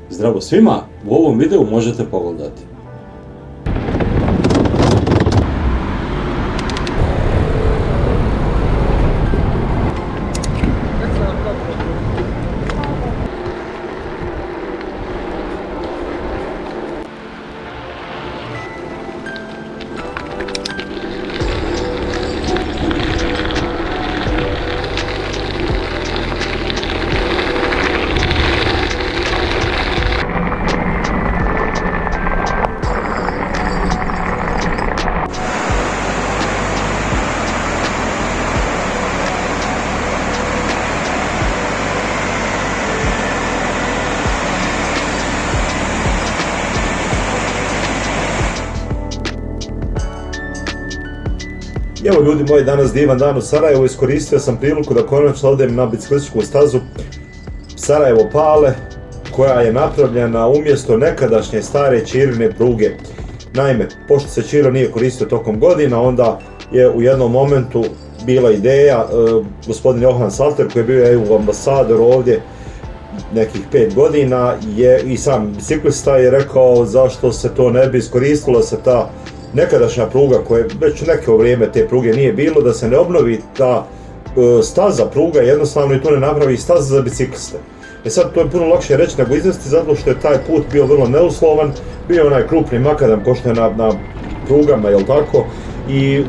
Zdravo svima, u ovom videu možete pogledati. Evo ljudi moji, danas divan dan u Sarajevu, iskoristio sam priliku da konačno odem na biciklističku stazu Sarajevo-Pale, koja je napravljena umjesto nekadašnje stare Ćirine pruge. Naime, pošto se Ćiro nije koristio tokom godina, onda je u jednom momentu bila ideja, gospodin Johan Salter, koji je bio EU ambasador ovdje nekih 5 godina, i sam biciklista je rekao zašto se to ne bi iskoristilo, se ta nekadašnja pruga, koja već neko vrijeme te pruge nije bilo, da se ne obnovi ta staza pruga, jednostavno i to ne napravi staza za bicikliste. Sad to je puno lakše reći nego izvesti, zato što je taj put bio vrlo neuslovan, bio onaj krupni makadam ko što je na prugama, jel tako, i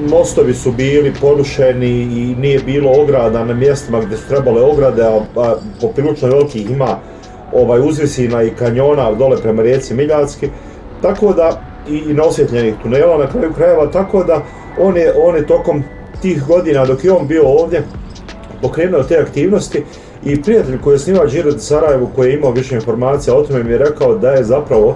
mostovi su bili porušeni i nije bilo ograda na mjestima gdje su trebale ograde, a poprilično velikih ima uzvisina i kanjona dole prema rijeci Miljacki, tako da i neosvjetljenih tunela na kraju krajeva, tako da on je tokom tih godina dok je on bio ovdje pokrenuo te aktivnosti, i prijatelj koji je snimao Giro di Sarajevo, koji je imao više informacija o tome, mi je rekao da je zapravo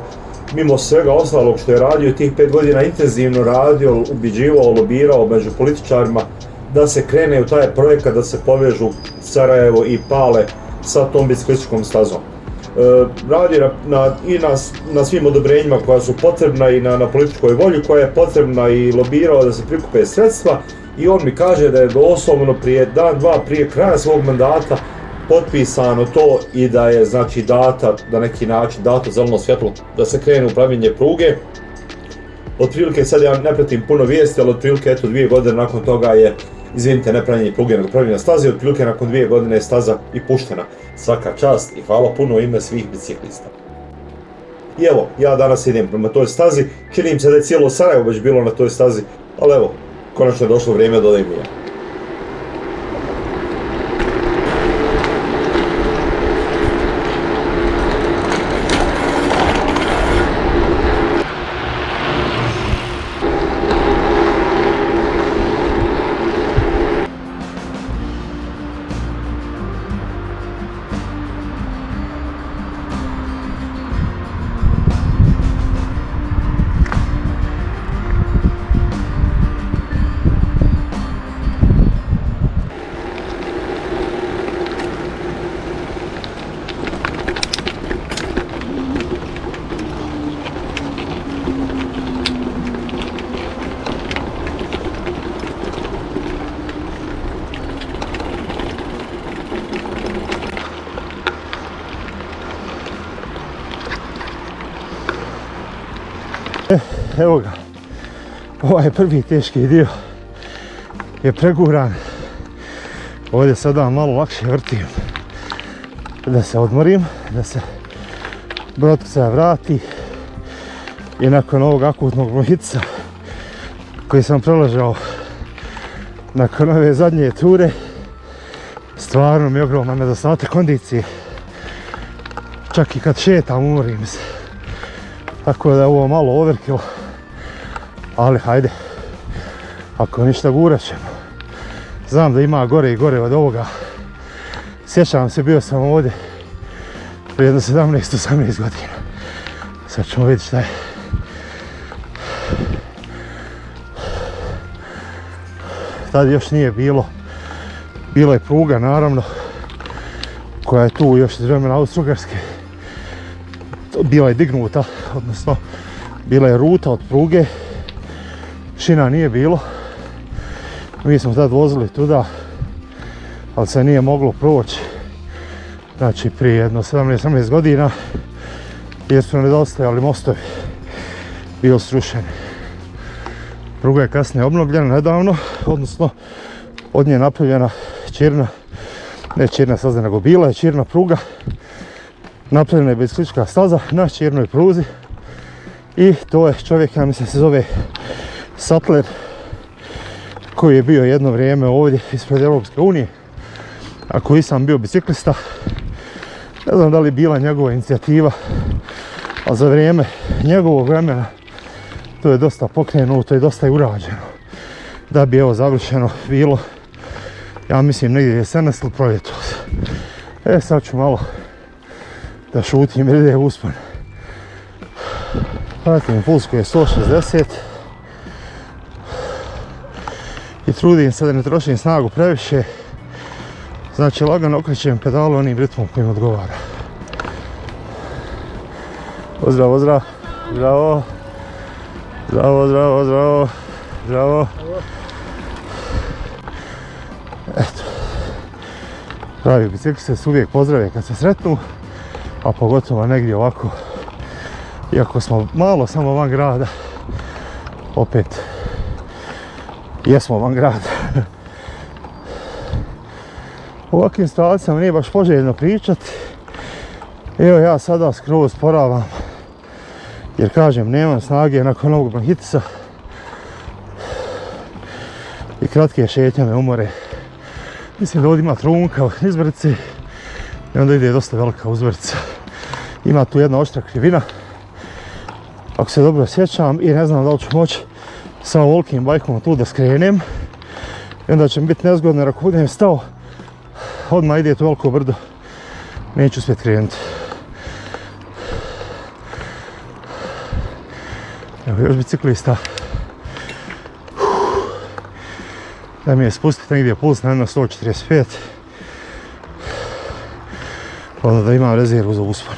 mimo svega ostalog što je radio tih 5 godina intenzivno radio, ubiđivao, lobirao među političarima da se krene u taj projekat, da se povežu Sarajevo i Pale sa tom biciklističkom stazom. Radi na svim odobrenjima koja su potrebna i na političkoj volji koja je potrebna, i lobirao da se prikupe sredstva, i on mi kaže da je doslovno prije dan, dva prije kraja svog mandata potpisano to i da je znači data, na neki način dato zeleno svjetlo da se krene u pravljenje pruge. Otprilike, sad ja ne pratim puno vijesti, ali otprilike 2 godine nakon toga je, izvinite, ne pravljenje pruge nego pravljenje staze, otprilike nakon 2 godine je staza i puštena. Svaka čast i hvala puno u ime svih biciklista. I evo, ja danas idem prema toj stazi, čini mi se da je cijelo Sarajevo već bilo na toj stazi, ali evo, konačno je došlo vrijeme da odem i ja. Evo ga, ovaj prvi teški dio je preguran. Ovdje sada malo lakše vrtim da se odmorim, da se brodca vrati, i nakon ovog akutnog bronhitisa koji sam preležao nakon ove zadnje ture, stvarno mi je ogroman nedostatak kondicije, čak i kad šetam umorim se, tako da je ovo malo overkill, ali hajde, ako ništa gurat ćemo. Znam da ima gore i gore od ovoga. Sjećam se, bio sam ovdje prije jedno 17-18 godina. Sad ćemo vidjeti šta je. Tad još nije bilo. Bila je pruga, naravno, koja je tu još iz vremena Austro-Ugarske. Bila je dignuta, odnosno bila je ruta od pruge. Šina nije bilo. Mi smo tad vozili tuda, ali se nije moglo proći Znači prije jedno 17 godina, jer su nedostajali mostovi, bio srušeni. Pruga je kasnije obnovljena nedavno, odnosno od nje je napravljena čirna, ne čirna staza, nego bila je čirna pruga. Napravljena je biciklistička staza na čirnoj pruzi i to je čovjek, ja mislim se zove Sattler, koji je bio jedno vrijeme ovdje ispred Europske unije, a koji sam bio biciklista. Ne znam da li je bila njegova inicijativa, a za vrijeme njegovog vremena to je dosta pokrenuto i dosta je urađeno. Da bi evo završeno bilo, ja mislim negdje jesenas ili proljetos. Sad ću malo da šutim jer ide uspon. Pratim puls koji je 160 i trudim se da ne trošim snagu previše. Znači lagano okrećem pedalu onim ritmom kojim odgovara. Pozdrav, pozdrav, zdravo, zdravo, zdravo, zdravo, zdravo. Eto, pravi biciklisti se uvijek pozdrave kad se sretnu, a pogotovo negdje ovako, iako smo malo samo van grada, opet jesmo van grada. U ovakvim situacijama nije baš poželjno pričati. Evo ja sada skroz poravam, jer kažem nemam snage nakon ovog bronhitisa i kratke šetnje me umore. Mislim da ovdje ima trunka izbrci i onda ide dosta velika uzbrca. Ima tu jedna oštra krivina, ako se dobro sjećam, i ne znam da li ću moći sa ovolikim bajkom tu da skrenem. I onda će mi biti nezgodno jer ako budem stao, odmah ide to veliko brdo, neću uspjeti krenuti. Evo još biciklista. Da mi je spustiti negdje puls na 145. Onda da imam rezervu za uspon.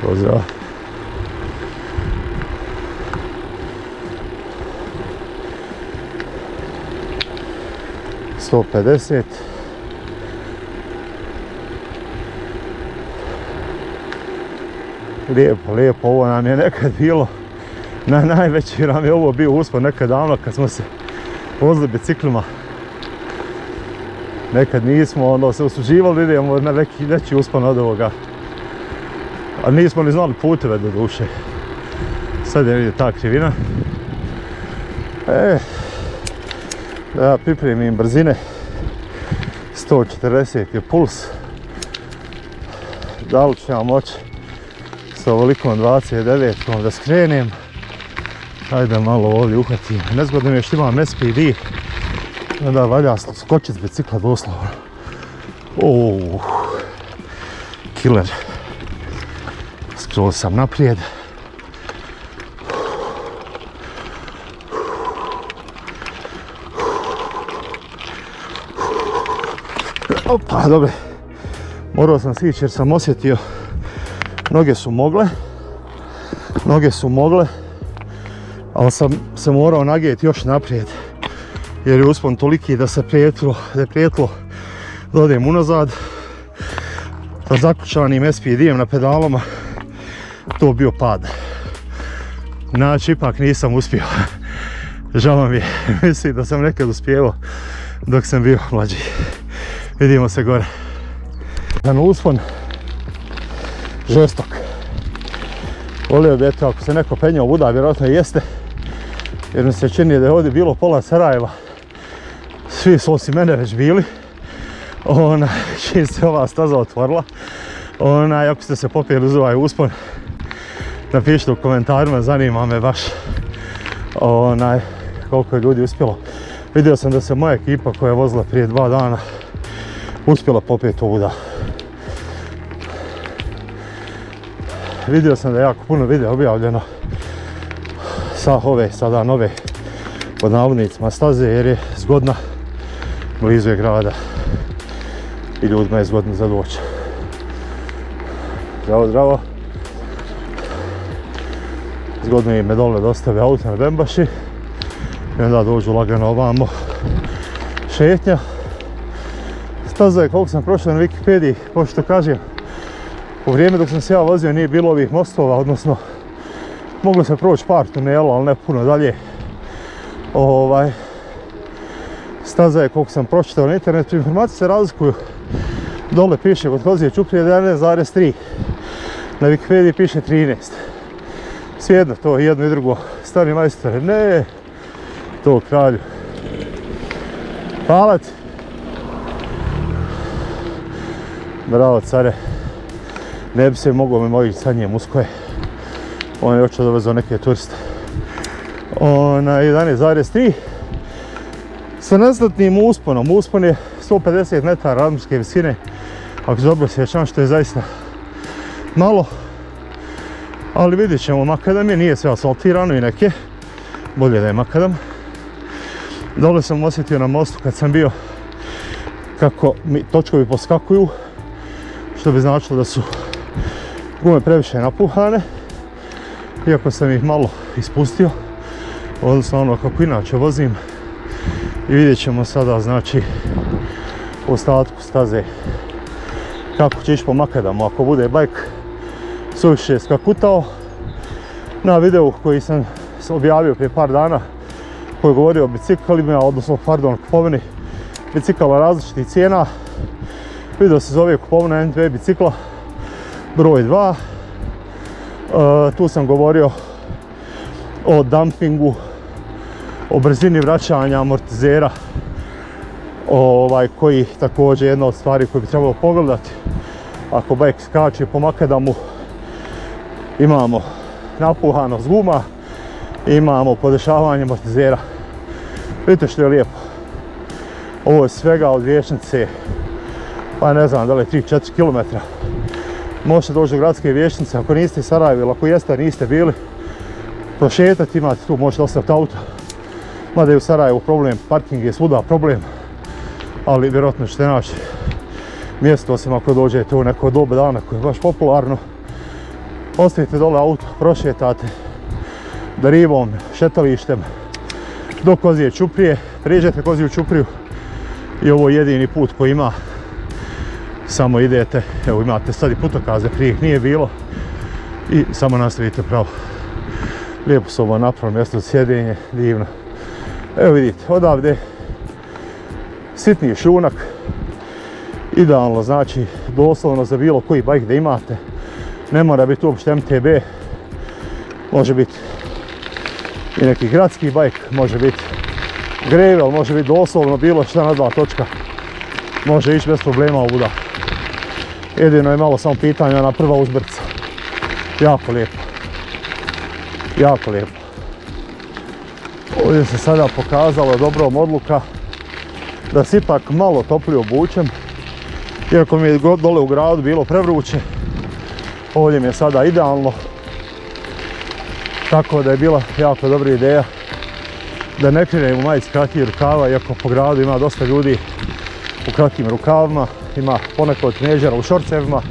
Pozdrav. Sto 50. Lijepo, lijepo, ovo nam je nekad bilo, najveći nam je ovo bio uspon nekad davno kad smo se vozili biciklima. Nekad nismo onda se usuđivali, idemo na veći uspon od ovoga. A nismo ni znali puteve do duše. Sad je vidite ta krivina. Da ja pripremim brzine. 140 je puls. Da li ću ja moći sa ovolikom 29 da skrenem. Ajde malo ovdje uhvatim. Nezgodno mi je što imam SPD. Onda valja skočiti s bicikla doslovno. Killer. Skroz sam naprijed. Opa, dobro. Morao sam sići jer sam osjetio noge su mogle, ali sam se morao nagijeti još naprijed jer je uspon toliki da je prijetilo da odem unazad. Sa zakućanim SPD-em na pedalama to bio pad. Znači ipak nisam uspio. Žao mi je, mislim da sam nekad uspjevao dok sam bio mlađi. Vidimo se gore. Jedan uspon, žestok. Volio bi eto ako se neko penjao vuda, vjerojatno i jeste. Jer mi se čini da je ovdje bilo pola Sarajeva. Svi su osim mene već bili. Čim se ova staza otvorila. Ako ste se popijeli uz ovaj uspon, napišite u komentarima, zanima me baš koliko je ljudi uspjelo. Vidio sam da se moja ekipa koja je vozila prije 2 dana uspjela popeti ovuda. Vidio sam da je jako puno videa objavljeno sa ove sada nove pod navodnicima staze jer je zgodna, blizu je grada i ljudima je zgodno za doći. Zdravo, zdravo. Zgodno im je dole dostave auto na Bembaši i onda dođu lagano ovamo šetnja. Staza je, koliko sam prošao na Wikipediji, pošto kažem, u vrijeme dok sam se ja vozio nije bilo ovih mostova, odnosno moglo se proći par tunela, ali ne puno dalje. Staza je, koliko sam pročitao na internetu, informacije se razlikuju. Dole piše kod Kozije Ćuprije 11,3, na Wikipediji piše 13. Svijedno to jedno i drugo. Stari majstore, ne, to kralju. Hvala ti. Bravo care. Ne bi se mogao mimojići sa njim uskoje. On je očeo dovezao neke turiste. Na 11,3 sa neznatnim usponom. Uspon je 150 metara nadmorske visine. Ako se dobro sjećam, što je zaista malo. Ali vidjet ćemo, makadam je, nije sve asfaltirano i neke. Bolje da je makadam. Dole sam osjetio na mostu kad sam bio kako mi točkovi poskakuju. Što bi značilo da su gume previše napuhane. Iako sam ih malo ispustio. Odnosno ono kako inače vozim. I vidjet ćemo sada, znači, u ostatku staze kako će ići po makadamu. Ako bude bajk suviše skakutao, na videu koji sam objavio prije par dana, koji je govorio o biciklima, odnosno pardon, kupovini bicikala različitih cijena. Video se zove kupovina NTV bicikla broj 2. Tu sam govorio o dumpingu, o brzini vraćanja amortizera, koji također jedna od stvari koju bi trebalo pogledati. Ako bajk skače po makadamu, imamo napuhanost guma, imamo podešavanje amortizera. Vidite što je lijepo. Ovo je svega od Vijećnice, pa ne znam da li je 3-4 km. Možete doći do gradske Vijećnice, ako niste iz Sarajeva ili ako jeste niste bili, prošetati, imate tu, možete ostaviti auto. Mada je u Sarajevu problem, parking je svuda problem, ali vjerojatno ćete naći mjesto, osim ako dođete u neko doba dana koje je baš popularno. Ostavite dole auto, prošetate Darivom, šetalištem do Kozije Ćuprije, prijeđete Koziju Ćupriju i ovo je jedini put koji ima. Samo idete, evo imate sad i putokaze, prije ih nije bilo, i samo nastavite pravo. Lijepo su ovo napravljeno mjesto za sjedenje, divno. Evo vidite, odavde sitni šunak, idealno, znači doslovno za bilo koji bajk da imate. Ne mora biti uopšte MTB, može biti i neki gradski bajk, može biti gravel, može biti doslovno bilo šta na dva točka. Može ići bez problema ovuda. Jedino je malo samo pitanja na prva uzbrca. Jako lijepo. Jako lijepo. Ovdje se sada pokazala dobrom odluka da se ipak malo toplije obučem. Iako mi je dole u gradu bilo prevruće, ovdje mi je sada idealno. Tako da je bila jako dobra ideja da ne krenem u majici kratkih rukava, iako po gradu ima dosta ljudi u kratkim rukavima, ima ponekad tinejdžera u šorcevima.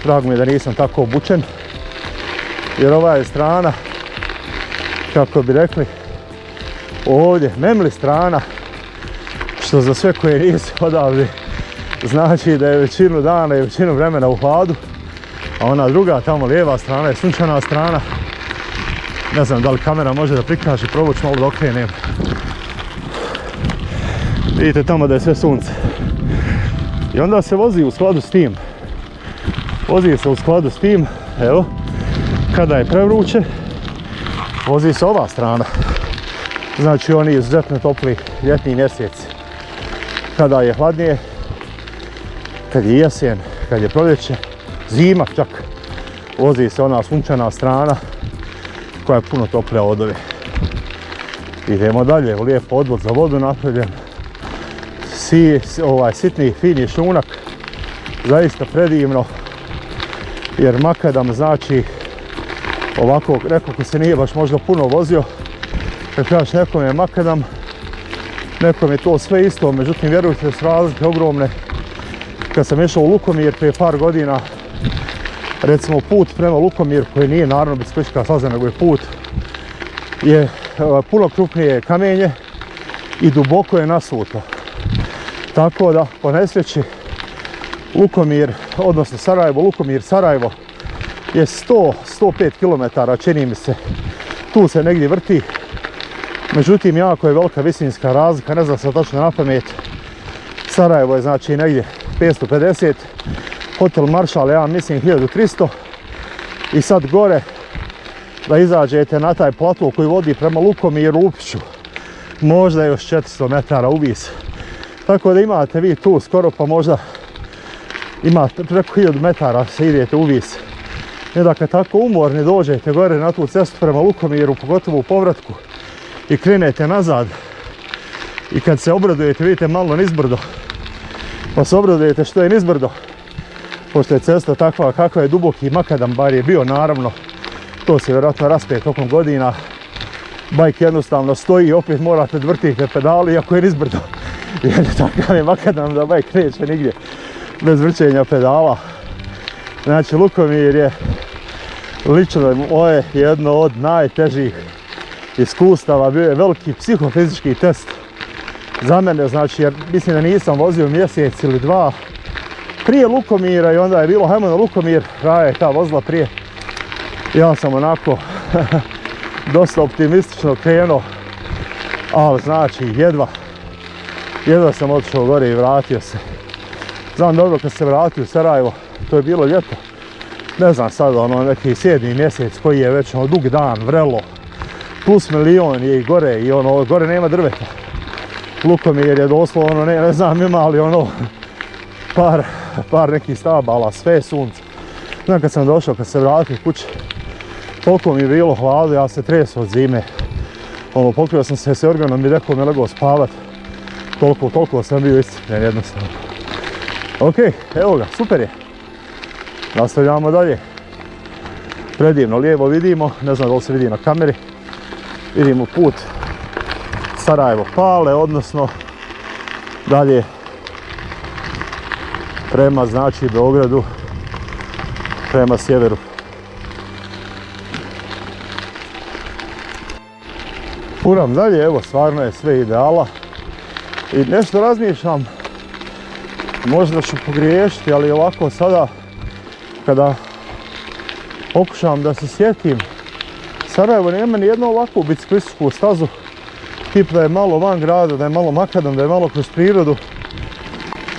Drago mi je da nisam tako obučen, jer ova je strana, kako bi rekli ovdje, memli strana, što za sve koje nisu odavde znači da je većinu dana i većinu vremena u hladu, a ona druga tamo lijeva strana je sunčana strana. Ne znam da li kamera može da prikaže, probat ću malo da okrenem. Vidite tamo da je sve sunce. I onda se vozi u skladu s tim. Vozi se u skladu s tim, evo, kada je prevruće, vozi se ova strana. Znači oni izuzetno topli ljetni mjeseci. Kada je hladnije, kad je jesen, kad je proljeće, zima čak, vozi se ona sunčana strana koja je puno toplija od ove. Idemo dalje, lijepo odvod za vodu napravljen. Sitni, fini šunak, zaista predivno, jer makadam znači ovako, neko ko se nije baš možda puno vozio, kad kažeš nekom je makadam, nekom je to sve isto, međutim vjerujte da su razlike ogromne. Kad sam išao u Lukomir prije par godina, Recimo put prema Lukomiru, koji nije naravno biciklistička staza, nego je put, je puno krupnije kamenje i duboko je nasuto. Tako da po nesreći Lukomir, odnosno Sarajevo, Lukomir, Sarajevo je 100-105 km, čini mi se, tu se negdje vrti. Međutim, jako je velika visinska razlika, ne znam sad točno na pamet. Sarajevo je znači negdje 550, Hotel Maršal ja mislim 1300 i sad gore da izađete na taj plato koji vodi prema Lukomiru, Upiću, možda još 400 metara uvis. Tako da imate vi tu skoro pa možda imate preko 1000 metara se idete uvis. I da kad tako umorni dođete gore na tu cestu prema Lukomiru, pogotovo u povratku, i krenete nazad i kad se obradujete, vidite malo nizbrdo, pa se obradujete što je nizbrdo, pošto je cesta takva kakva je, duboki makadam bar je bio, naravno to se vjerojatno raspe tokom godina, bajk jednostavno stoji i opet morate vrtiti pedali iako je nizbrdo, jer takav je makadam da bajk neće nigdje bez vrćenja pedala. Znači Lukomir je lično moje jedno od najtežih iskustava, bio je veliki psihofizički test za mene, znači jer mislim da nisam vozio mjesec ili dva prije Lukomira i onda je bilo hajmo na Lukomir, Raja je ta vozila prije. Ja sam onako dosta optimistično krenuo, ali znači jedva sam otišao gore i vratio se. Znam dobro kad se vratio u Sarajevo, to je bilo ljeto, ne znam sad ono neki 7. mjesec koji je već ono dug dan, vrelo, plus milion je i gore i ono gore nema drveta. Lukomir je doslovno ne znam ima ali ono par nekih stabala, sve je sunce. Znam kad sam došao, kad se vratio kući, toliko mi je bilo hladno, ja se tresao od zime. Ono, pokrio sam se s organom i rekao mi je legao spavat. Toliko sam bio iscrpljen jednostavno. Ok, evo ga, super je. Nastavljamo dalje. Predivno, lijevo vidimo, ne znam da li se vidi na kameri. Vidimo put Sarajevo-Pale, odnosno dalje prema znači Beogradu, prema sjeveru. Puram dalje, evo stvarno je sve ideala i nešto razmišljam, možda ću pogriješiti, ali ovako sada kada pokušam da se sjetim, Sarajevo nema ni jednu ovakvu biciklističku stazu, tip da je malo van grada, da je malo makadam, da je malo kroz prirodu,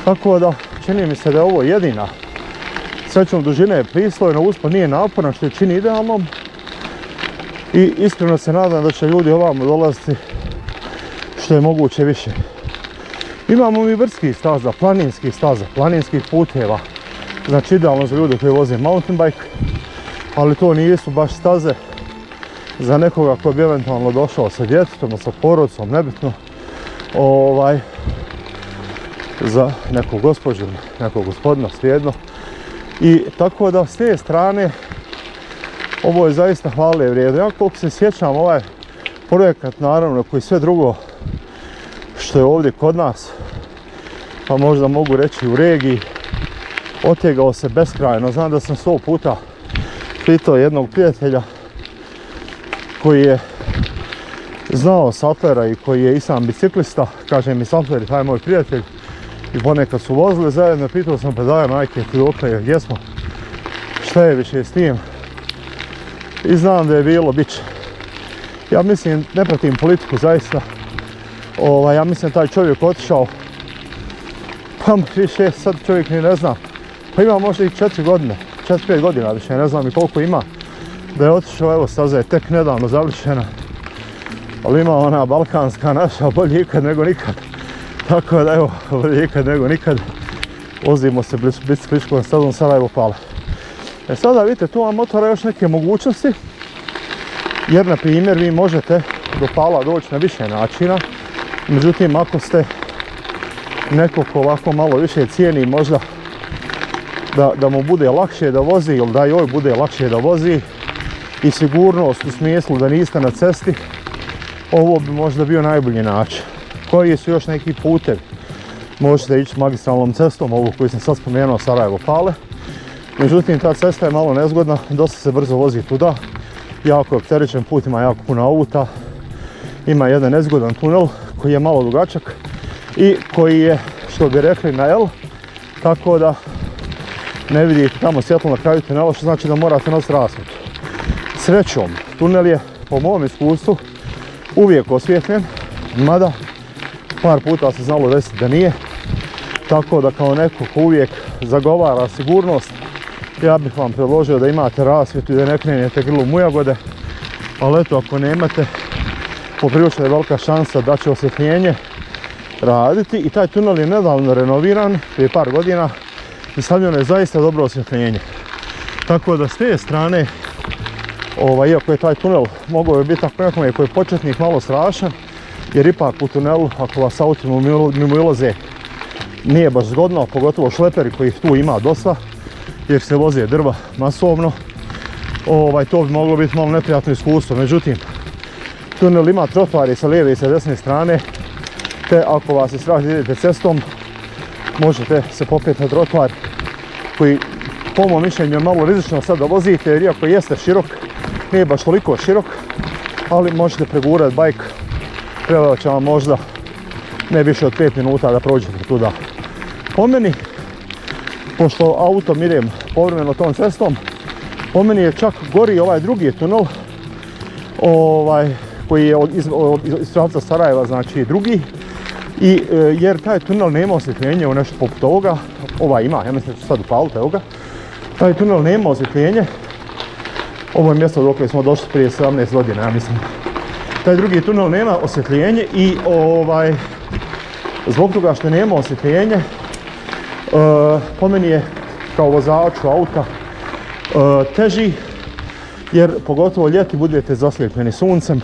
tako da čini mi se da je ovo jedina. Srećom dužina je pristojna, uspon nije naporna što je čini idealnom i iskreno se nadam da će ljudi ovamo dolaziti što je moguće više. Imamo mi brdskih staza, planinskih puteva, znači idealno za ljude koji voze mountain bike, ali to nisu baš staze za nekoga ko bi eventualno došao sa djetetom, sa porodicom, nebitno, za nekog gospođu, nekog gospodina, svejedno. I tako da s te strane ovo je zaista hvale vrijedno. Ja koliko se sjećam ovaj projekat, naravno, koji sve drugo što je ovdje kod nas, pa možda mogu reći u regiji, otegao se beskrajno. Znam da sam 100 puta pitao jednog prijatelja koji je znao Satlera i koji je i sam biciklista, kaže mi Satler, taj moj prijatelj, i ponekad su vozili zajedno, pitao sam pedale, majke, ti dokle, gdje smo, šta je više s tim, i znam da je bilo, bit će. Ja mislim, ne pratim politiku zaista, ja mislim taj čovjek otišao, pa više sad čovjek ni ne zna, pa ima možda i 4-5 godina, više ne znam i koliko ima, da je otišao, evo staza je tek nedavno završena, ali ima ona balkanska naša, bolje ikad nego nikad. Tako da evo, bolje ikad nego nikad, vozimo se biciklističkom stazom Sarajevo-Pale. E sada vidite, tu vam otvara još neke mogućnosti, jer na primjer vi možete do Pala doći na više načina, međutim ako ste neko ko ovako malo više cijeni možda da mu bude lakše da vozi ili da joj bude lakše da vozi i sigurnost u smislu da niste na cesti, ovo bi možda bio najbolji način. Koji su još neki putevi? Možete ići magistralnom cestom, ovu koju sam sad spomenuo, Sarajevo-Pale, Međutim, ta cesta je malo nezgodna, dosta se brzo vozi tuda. Jako je opterećen put, ima jako puno auta. Ima jedan nezgodan tunel koji je malo dugačak i koji je, što bi rekli, na L. Tako da ne vidite tamo svjetlo na kraju tunela, što znači da morate nositi rasvjetu. Srećom, tunel je, po mom iskustvu, uvijek osvijetljen, mada par puta se znalo desiti da nije. Tako da kao neko ko uvijek zagovara sigurnost, ja bih vam predložio da imate rasvjetu i da ne krenete grlom u jagode. Ali eto, ako nemate, poprilično je velika šansa da će osvjetljenje raditi. I taj tunel je nedavno renoviran, prije par godina, i stavljeno je zaista dobro osvjetljenje. Tako da s te strane, iako je taj tunel mogao biti ako nekome koji je početnik malo strašan, jer ipak u tunelu, ako vas auti mimo ilaze, nije baš zgodno, pogotovo šleperi kojih tu ima dosta, jer se voze drva masovno, to bi moglo biti malo neprijatno iskustvo. Međutim, tunel ima trotoare sa lijeve i sa desne strane, te ako vas je strah da idete cestom, možete se popeti na trotoar koji, po mom mišljenju, je malo rizično sad da vozite, jer iako jeste širok, nije baš toliko širok, ali možete pregurati bajk, trebalo će vam možda ne više od 5 minuta da prođete tuda. Po meni, pošto autom idem povremeno tom cestom, po meni je čak gori ovaj drugi tunel, koji je iz pravca Sarajeva, znači drugi, jer taj tunel nema osvjetljenje u nešto poput ovoga. Ovaj ima, ja mislim da ću sad upaliti, evo ga. Taj tunel nema osvjetljenje. Ovo je mjesto dok smo došli prije 17 godina, ja mislim. Taj drugi tunel nema osvjetljenje i zbog toga što nema osvjetljenje, po meni je kao vozaču auta teži, jer pogotovo ljeti budete zaslijepljeni suncem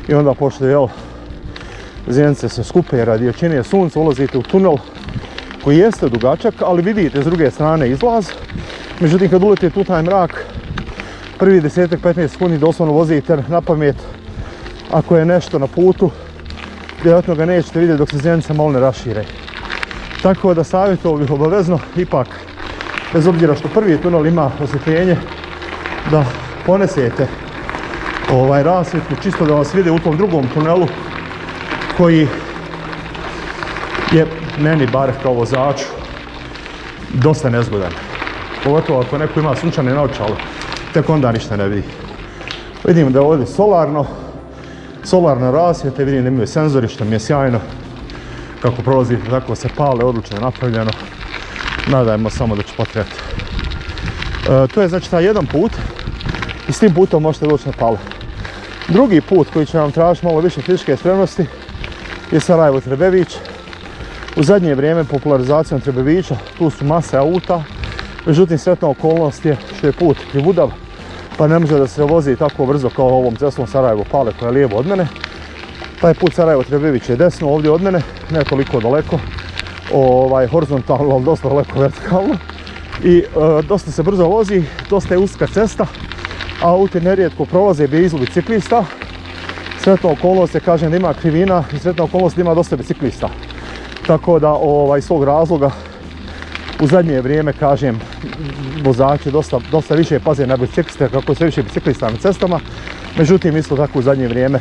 i onda pošto zjenice se skupe radi jačine sunca, ulazite u tunel koji jeste dugačak, ali vidite s druge strane izlaz. Međutim, kad uletite u taj mrak, prvi 10-15 sekundi doslovno vozite na pamet. Ako je nešto na putu, vjerojatno ga nećete vidjeti dok se zjenice malo ne rašire. Tako da savjetovao bih obavezno, ipak, bez obzira što prvi tunel ima osvjetljenje, da ponesete rasvjetku čisto da vas vide u tom drugom tunelu koji je meni bar kao vozaču dosta nezgodan. Pogotovo ako neko ima sunčane naočale, tek onda ništa ne vidi. Vidimo da je ovdje solarna rasvjeta, vidim da imaju senzori što mi je sjajno. Kako prolazite tako se pale, odlično napravljeno. Nadajmo samo da će potrebati. To je znači taj jedan put i s tim putom možete doći na Pale. Drugi put koji će vam tražiti malo više fizičke spremnosti je Sarajevo-Trebević. U zadnje vrijeme popularizacijom Trebevića tu su mase auta, međutim sretna okolnost je što je put krivudav, pa ne može da se vozi tako brzo kao ovom cestom Sarajevo-Pale koja je lijevo od mene. Taj put Sarajevo-Trebević je desno ovdje od mene, ne toliko daleko, horizontalno, ali dosta daleko vertikalno. I dosta se brzo vozi, dosta je uska cesta, auti nerijetko prolaze blizu biciklista. Sretna okolnost je, kažem, da ima krivina i sretna okolnost da ima dosta biciklista. Tako da iz svog razloga u zadnje vrijeme, kažem, vozači dosta više paze na bicikliste, kako je sve više biciklista na cestama. Međutim, isto tako u zadnje vrijeme,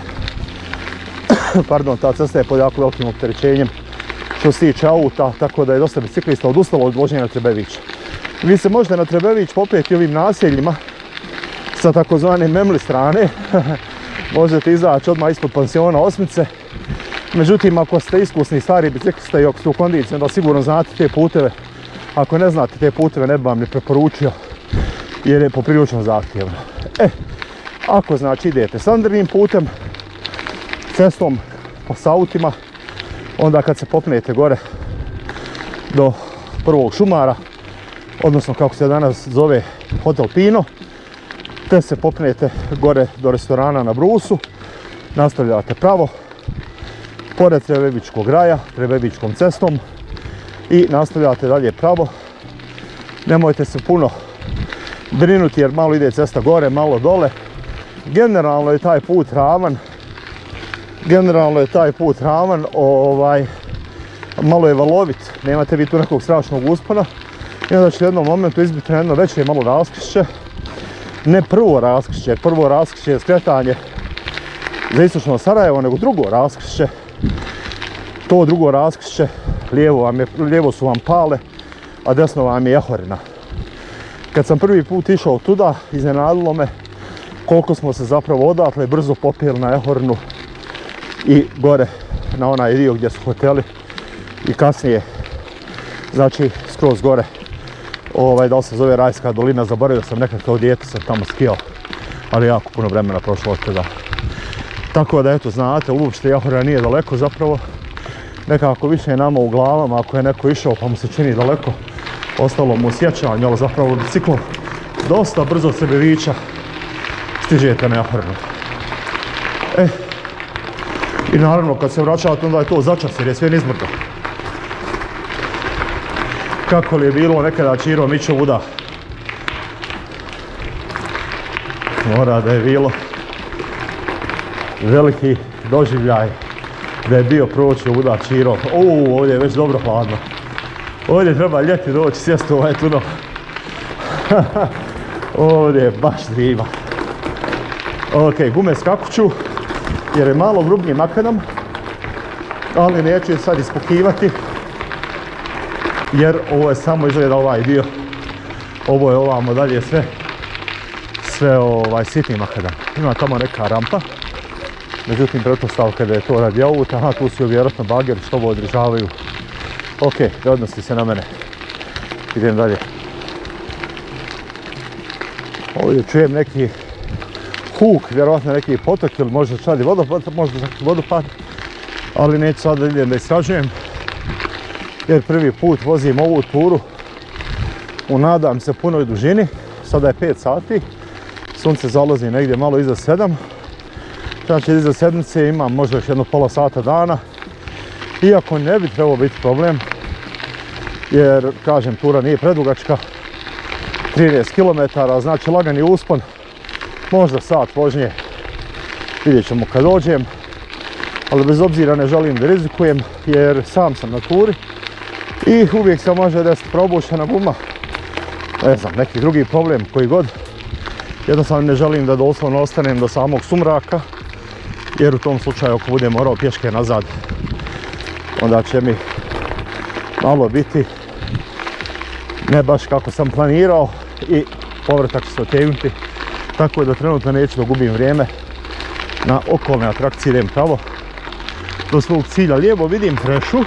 ta cesta je pod jako velikim opterećenjem što se tiče auta, tako da je dosta biciklista odustalo od vožnje na Trebević. Vi se možete na Trebević popeti ovim naseljima sa takozvane memli strane. Možete izaći odmah ispod pansiona Osmice. Međutim, ako ste iskusni stari biciklista i ako ste u kondiciji, onda sigurno znate te puteve. Ako ne znate te puteve, ne bi vam ni preporučio, jer je poprilično zahtjevno. Ako znači idete standardnim putem, cestom s autima, onda kad se popnete gore do prvog šumara, odnosno kako se danas zove Hotel Pino, te se popnete gore do restorana na Brusu, nastavljate pravo, pored Trebevičkog raja, Trebevičkom cestom i nastavljate dalje pravo. Nemojte se puno brinuti jer malo ide cesta gore, malo dole. Generalno je taj put ravan. Malo je valovit, nemate vi tu nekog strašnog uspona. I onda ću u jednom momentu izbiti na jedno veće malo raskršće. Ne prvo raskršće, jer prvo raskršće je skretanje za istočno Sarajevo, nego drugo raskršće. To drugo raskršće, lijevo su vam Pale, a desno vam je Jahorina. Kad sam prvi put išao tuda, iznenadilo me koliko smo se zapravo odatle brzo popijeli na Jahorinu i gore na onaj dio gdje su hoteli i kasnije, znači skroz gore. Da li se zove Rajska dolina, zaboravio sam, nekad kao dijete sam tamo skijao, ali jako puno vremena prošlo od tada. Tako da eto, znate, uopšte Jahorina nije daleko zapravo, nekako više je nama u glavama, ako je neko išao pa mu se čini daleko, ostalo mu u sjećanju, ali zapravo biciklom dosta brzo od Sebevića stižete na Jahorinu. I naravno kad se vraćate onda je to začas jer je sve nizbrdo. Kako li je bilo nekada Čiro Mićovuda? Mora da je bilo veliki doživljaj da je bio proći ovuda Čiro. Ovdje je već dobro hladno. Ovdje treba ljeti doći, sjesti ovaj tunel. Ovdje je baš zima. Ok, gume skakuću jer je malo grubnji makadam, ali neću je sad ispukivati jer ovo je samo izgleda ovaj dio. Ovo je ovamo dalje sve sitni makadam. Ima tamo neka rampa, međutim pretpostavka da je to radi auta. Aha, tu su vjerojatno bageri što ovo održavaju. Ok, ne odnosi se na mene. Idem dalje. Ovdje čujem neki huk, vjerojatno neki potok ili možda čak i vodopad, ali neću sad da idem da istražujem jer prvi put vozim ovu turu u nadam se punoj dužini. Sada je 5 sati, sunce zalazi negdje malo iza 7, znači iza sedmice imam možda još jedno pola sata dana, iako ne bi trebalo biti problem jer kažem tura nije predugačka, 13 km, znači lagani uspon, možda sat vožnje, vidjet ćemo kad dođem, ali bez obzira ne želim da rizikujem jer sam sam na turi i uvijek se može desiti probušena guma, ne znam, neki drugi problem koji god. Jednostavno ne želim da doslovno ostanem do samog sumraka jer u tom slučaju ako budem morao pješke nazad onda će mi malo biti ne baš kako sam planirao i povratak će se otegnuti. Tako da trenutno neću da gubim vrijeme na okolne atrakcije, idem pravo do svog cilja. Lijevo vidim Frešu,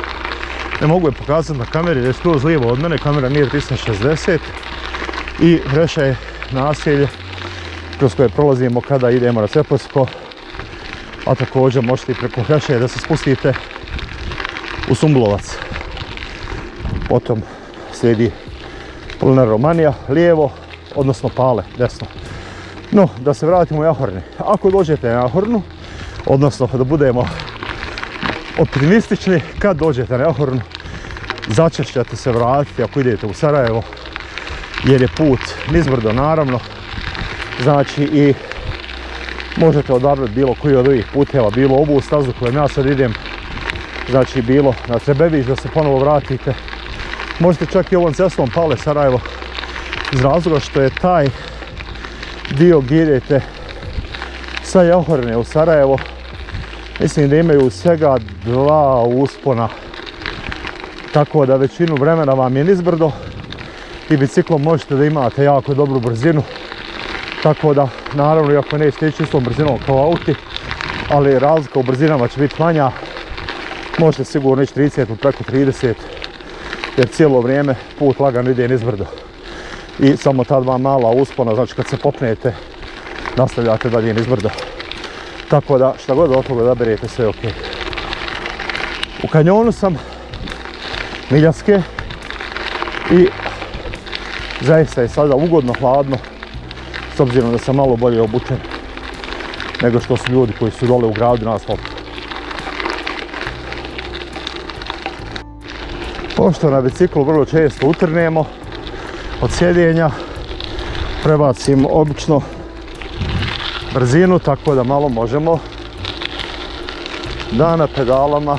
ne mogu je pokazati na kameri jer je skroz lijevo od mene, kamera nije 360 i Freša je naselje kroz koje prolazimo kada idemo na Cepovsko, a također možete i preko Freše da se spustite u Sumbulovac. Potom slijedi Polinar Romanija, lijevo, odnosno Pale, desno. No, da se vratimo u Jahorinu. Ako dođete na Jahorinu, odnosno da budemo optimistični, kad dođete na Jahorinu, začas ćete se vratiti ako idete u Sarajevo, jer je put nizbrdo naravno, znači i možete odabrati bilo koji od ovih puteva, bilo ovu stazu kojom ja sad idem, znači bilo na Trebević da se ponovo vratite. Možete čak i ovom cestom Pale Sarajevo iz razloga što je taj dio gdje idete sa Jahorine u Sarajevo, mislim da imaju svega 2 uspona, tako da većinu vremena vam je nizbrdo i biciklom možete da imate jako dobru brzinu, tako da naravno iako nećete ići istom brzinom kao auti, ali razlika u brzinama će biti manja, možete sigurno ići 30 ili preko 30 jer cijelo vrijeme put lagano ide nizbrdo i samo ta 2 mala uspona, znači kad se popnete nastavljate dalje nizbrdo, tako da šta god od toga odaberete sve ok. U kanjonu sam Miljaske i zaista je sada ugodno hladno s obzirom da sam malo bolje obučen nego što su ljudi koji su dole u gradu na asfaltu. Pošto na biciklu vrlo često utrnemo od sjedenja, prebacimo obično brzinu tako da malo možemo da na pedalama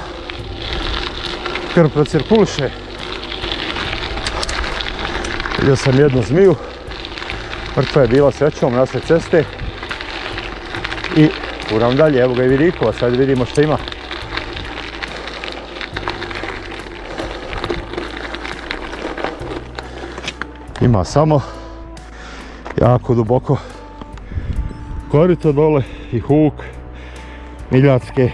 krv procirkuliše. Vidio sam jednu zmiju, mrtva je bila srećom na sve ceste i uram dalje, evo ga i vidikova, sad vidimo što ima. Ima samo jako duboko korito dole i huk miljacke.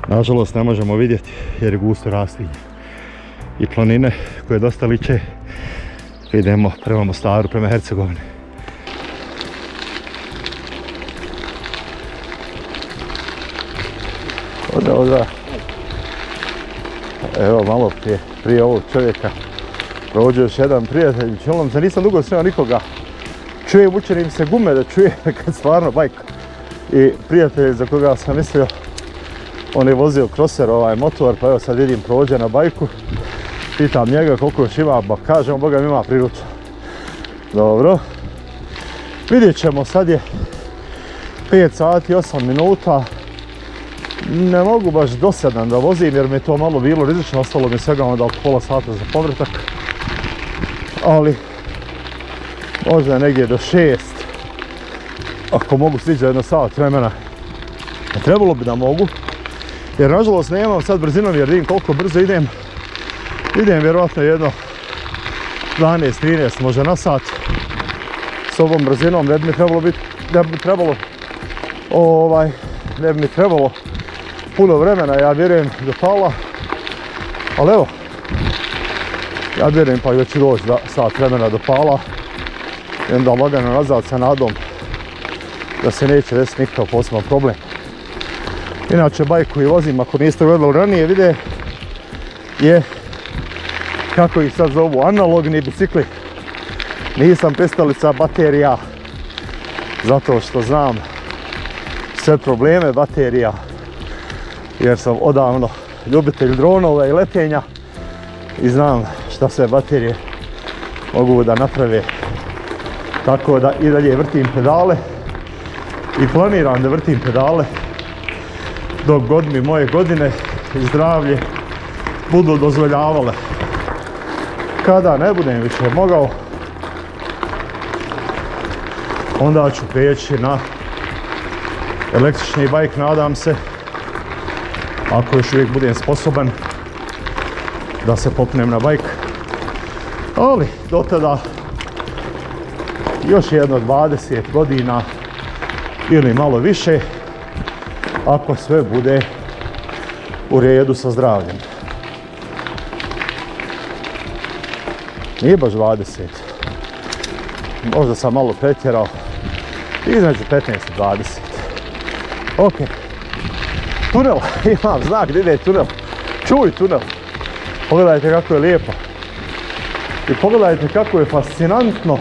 Nažalost ne možemo vidjeti jer je gusto raslinje i planine koje dosta liče. Idemo prema Mostaru, prema Hercegovini. Oda. Evo malo prije ovog čovjeka prođe još jedan prijatelj. Čelom se nisam dugo sreo nikoga. Čujem, učini mi se gume da čuje kad stvarno bajk. I prijatelj za koga sam mislio, on je vozio crosser, motor, pa evo sad vidim prođe na bajku. Pitam njega koliko još ima, ba kažem, boga mi ima priručno. Dobro. Vidjet ćemo, sad je 5 sati 8 minuta. Ne mogu baš dosadan da vozim jer mi je to malo bilo rizično, ostalo mi svega onda oko pola sata za povratak. Ali možda negdje do 6. Ako mogu stići za 1 sat vremena. Trebalo bi da mogu. Jer nažalost nemam sad brzinom jer vidim koliko brzo idem. Idem vjerojatno jedno 12-13 možda na sat. S ovom brzinom ne bi mi trebalo puno vremena, ja vjerujem, do Pala. Ali evo, ja vjerujem pa već ću doći za sat vremena do Pala. I onda lagano nazad sa nadom da se neće desiti nikakav poseban problem. Inače, bajk koji vozim, ako niste gledali ranije videe, je, kako ih sad zovu, analogni bicikli. Nisam pristalica baterija, zato što znam sve probleme baterija, jer sam odavno ljubitelj dronova i letenja i znam šta sve baterije mogu da naprave. Tako da i dalje vrtim pedale i planiram da vrtim pedale dok god mi moje godine i zdravlje budu dozvoljavale. Kada ne budem više mogao, onda ću prijeći na električni bajk, nadam se, ako još uvijek budem sposoban da se popnem na bajk. Ali do tada još jedno 20 godina ili malo više, ako sve bude u redu sa zdravljem. Nije baš 20, možda sam malo pretjerao, između 15 i 20. Ok, tunel, imam znak gdje ide tunel, čuj tunel, pogledajte kako je lijepo i pogledajte kako je fascinantno,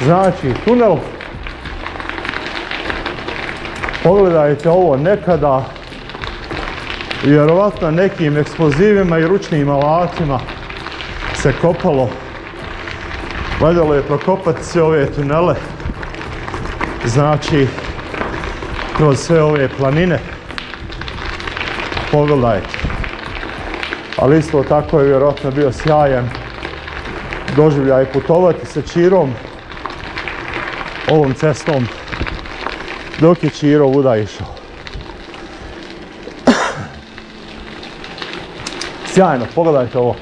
znači tunel, pogledajte ovo nekada, vjerovatno nekim eksplozivima i ručnim alatima se kopalo, valjalo je prokopati sve ove tunele, znači kroz sve ove planine, pogledajte. Ali isto tako je vjerojatno bio sjajan doživljaj putovati sa Čirom ovom cestom dok je Čiro vuda išao. Sjajno, pogledajte ovo.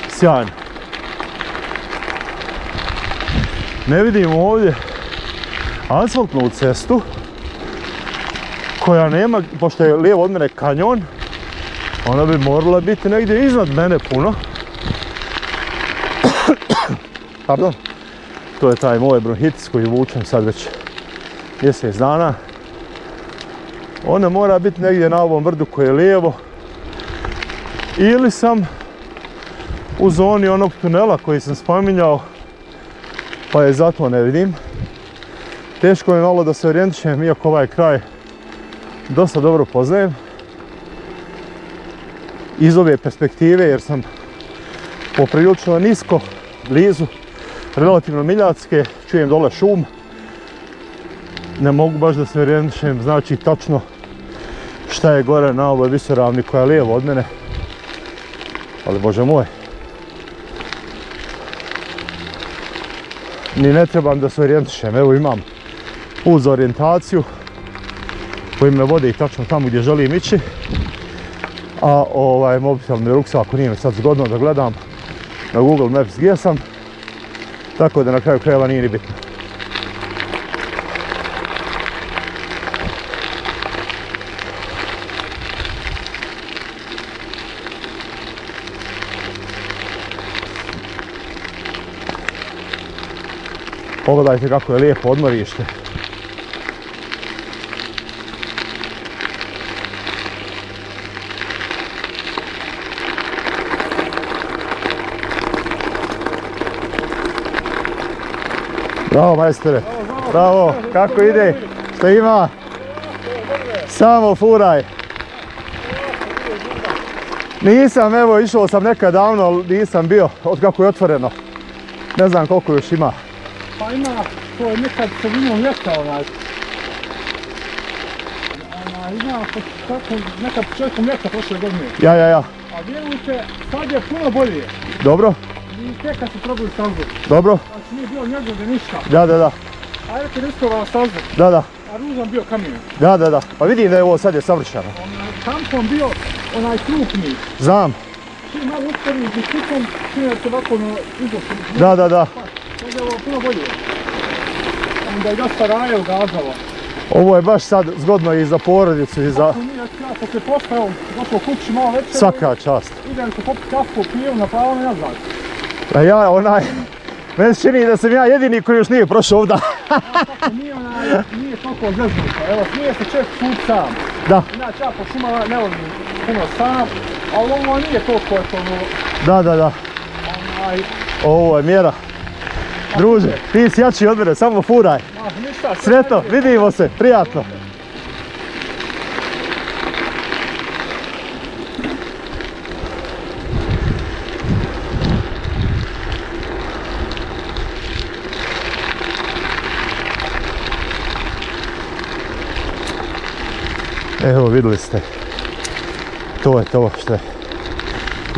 Sjajno. Ne vidimo ovdje asfaltnu cestu koja nema, pošto je lijevo od mene kanjon, ona bi morala biti negdje iznad mene puno. Pardon. To je taj moj bronhitis koji vučem sad već mjesec dana. Ona mora biti negdje na ovom vrdu koje je lijevo. Ili sam u zoni onog tunela koji sam spominjao, pa je zato ne vidim. Teško je malo da se orijentišem, iako ovaj kraj dosta dobro poznajem. Iz ove perspektive, jer sam poprilično nisko, blizu, relativno Miljacke, čujem dole šum. Ne mogu baš da se orijentišem, znači tačno šta je gore na ovoj visoravni koja je lijevo od mene. Ali bože moj, ni ne trebam da se orijentišem. Evo imam put za orijentaciju koji me vodi tačno tamo gdje želim ići. A mobitel mi je ruksak, ako nije mi sad zgodno da gledam na Google Maps gdje sam. Tako da na kraju krajeva nije ni bitno. Pogledajte kako je lijepo odmorište. Bravo majstore, bravo, kako ide, što ima? Samo furaj. Nisam, evo, išao sam nekad davno, ali nisam bio, od kako je otvoreno. Ne znam koliko još ima. Pa ima, to je nekad sredinom ljeta ima tako nekad početkom ljeta prošle godine. Ja. A vjerujte, sad je puno bolje. Dobro, I tek kad su probili stazu. dobro. Znači nije bilo njegove ništa. Da. Ajde ti riskovao stazu, Da. a ružan bio kamion. Da. Pa vidim da je ovo sad je savršeno. Tampon bio onaj krupni. Znam. Ti malo uspori s biciklom, čini da se ovako izošli. Da. Sad je ovo puno bolje. Onda je dosta raje ugazalo. Ovo je baš sad zgodno i za porodicu i za... Ja sam se postao, došao kući malo večer. Svaka čast. Idem se popiti kafu, pijem, napravljam i nazad. A ja meni se čini da sam ja jedini koji još nije prošao ovdje. Nije toliko zeznuto, evo smije se čest put sam. Da. Inače ja po šumama ne volim puno sam, ali ovo nije toliko Da. Ovo je mjera. Druže, ti si jači od mene, samo furaj. Ništa. Sretno, vidimo se, prijatno. Evo vidjeli ste, to je to što je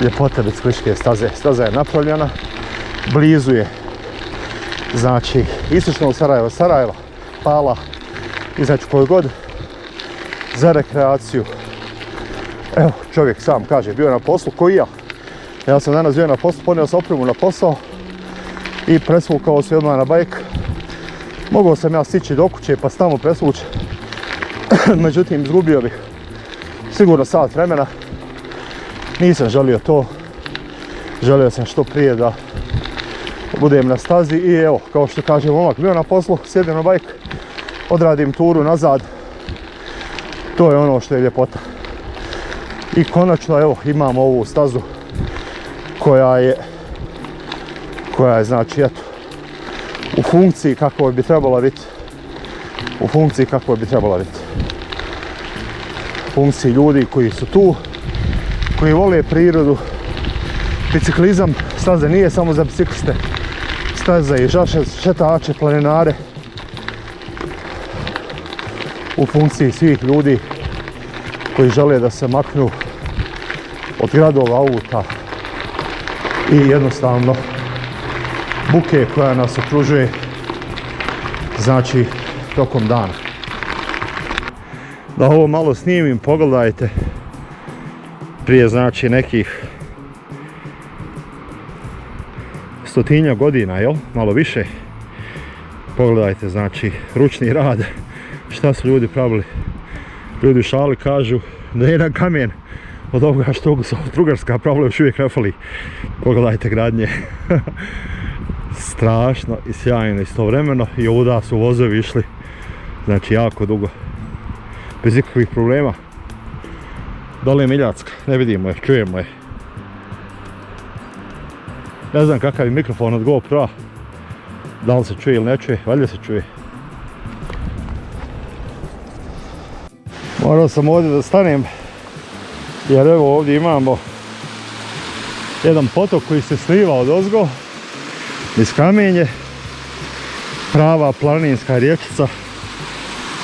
ljepota biciklističke staze. Staza je napravljena, blizu je, znači istočno od Sarajeva, Pala, izaći koju god, za rekreaciju. Evo, čovjek sam kaže, bio je na poslu, ko i ja. Ja sam danas bio na poslu, ponio sam opremu na posao i presvukao se odmah na bajk. Mogao sam ja stići do kuće pa tamo presvući. Međutim, izgubio bih sigurno sat vremena. Nisam želio to. Želio sam što prije da budem na stazi i evo, kao što kaže momak, bio na poslu, sjedim na bajk, odradim turu nazad. To je ono što je ljepota. I konačno, evo, imamo ovu stazu koja je znači, eto, u funkciji kako bi trebala biti. U funkciji ljudi koji su tu, koji vole prirodu. Biciklizam, staza nije samo za bicikliste, staza i šetače, planinare. U funkciji svih ljudi koji žele da se maknu od gradova, auta i jednostavno buke koja nas okružuje, znači tokom dana. Da ovo malo snimim, pogledajte, prije znači nekih 100-tinjak godina, jel? Malo više. Pogledajte, znači, ručni rad, šta su ljudi pravili. Ljudi u šali kažu da jedan kamen od ovoga što su Strugarska pravila još uvijek ne fali. Pogledajte gradnje. Strašno i sjajno istovremeno i ovuda su vozovi išli, znači jako dugo, bez ikakvih problema. Dole je Miljacka, ne vidimo je, čujemo je. Ne znam kakav je mikrofon od GoPro, da li se čuje ili ne čuje, valjda se čuje. Morao sam ovdje da stanem, jer evo ovdje imamo jedan potok koji se sliva odozgo iz kamenje, prava planinska riječica.